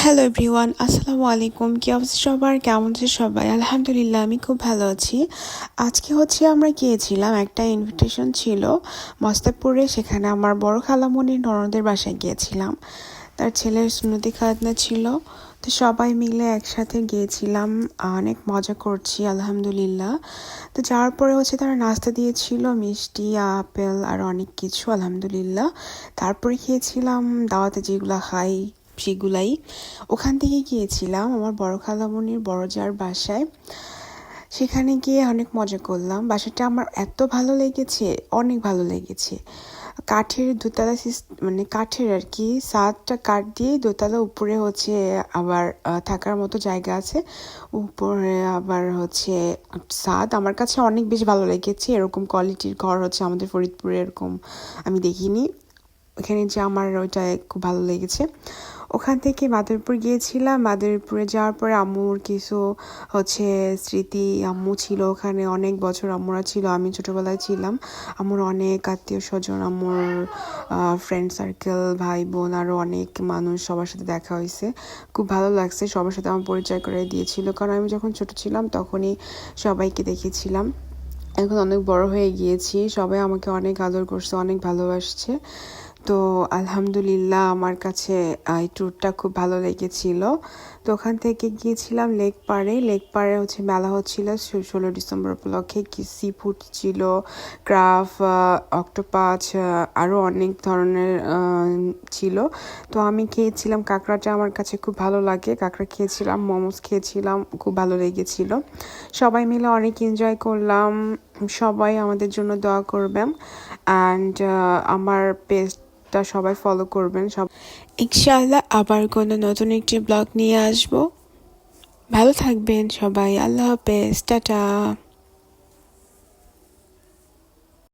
Hello everyone, আসসালামু আলাইকুম। কি অবস্থা সবার? কেমন আছে সবাই? আলহামদুলিল্লাহ, আমি খুব ভালো আছি। আজকে আমরা গিয়েছিলাম, একটা ইনভিটেশন ছিল মস্তাবপুরে। সেখানে আমার বড় খালামণির ননদের বাসায় গিয়েছিলাম। তার ছেলের সুন্নতি খাতনা ছিল, তো সবাই মিলে একসাথে গিয়েছিলাম। অনেক মজা করছি আলহামদুলিল্লাহ। তো যাওয়ার পরে তারা নাস্তা দিয়েছিল, মিষ্টি, আপেল আর অনেক কিছু আলহামদুলিল্লাহ। তারপরে খেয়েছিলাম, দাওয়াতে যেগুলো খাই সেগুলাই। ওখান থেকে গিয়েছিলাম আমার বড় খালামণির বড় যার বাসায়। সেখানে গিয়ে অনেক মজা করলাম। বাসাটা আমার এত ভালো লেগেছে, অনেক ভালো লেগেছে। কাঠের দোতলা মানে কাঠের আর কি, ছাদটা কাঠ দিয়ে দোতলা, উপরে আবার থাকার মতো জায়গা আছে, উপরে আবার ছাদ। আমার কাছে অনেক বেশি ভালো লেগেছে। এরকম কোয়ালিটির ঘর আমাদের ফরিদপুরে এরকম আমি দেখিনি। এখানে যে আমার ওইটা খুব ভালো লেগেছে। ওখান থেকে মাদারীপুর গিয়েছিলাম। মাদারীপুরে যাওয়ার পরে আম্মুর কিছু স্মৃতি। আম্মু ছিল ওখানে অনেক বছর, আম্মুরা ছিল, আমি ছোটবেলায় ছিলাম। আম্মুর অনেক আত্মীয় স্বজন, আম্মুর ফ্রেন্ড সার্কেল, ভাই বোন, আরও অনেক মানুষ, সবার সাথে দেখা হয়েছে। খুব ভালো লাগছে। সবার সাথে আমার পরিচয় করে দিয়েছিল, কারণ আমি যখন ছোট ছিলাম তখনই সবাইকে দেখেছিলাম। এখন অনেক বড় হয়ে গিয়েছি, সবাই আমাকে অনেক আদর করছে, অনেক ভালোবাসছে। তো আলহামদুলিল্লাহ, আমার কাছে এই ট্যুরটা খুব ভালো লেগেছিল। তো ওখান থেকে গিয়েছিলাম লেক পাড়ে। মেলা হচ্ছিল 16 ডিসেম্বর উপলক্ষে। সি ফুড ছিল, ক্রাফ, অক্টোপাস, আরও অনেক ধরনের ছিল। তো আমি খেয়েছিলাম কাঁকড়াটা, আমার কাছে খুব ভালো লাগে। কাঁকড়া খেয়েছিলাম, মোমোস খেয়েছিলাম, খুব ভালো লেগেছিল। সবাই মিলে অনেক এনজয় করলাম। সবাই আমাদের জন্য দোয়া করবেন, অ্যান্ড আমার পেজটা সবাই ফলো করবেন। ইনশাআল্লাহ আবার কোনো নতুন একটি ব্লগ নিয়ে আসবো। ভালো থাকবেন সবাই। আল্লাহ হাফেজ, টাটা।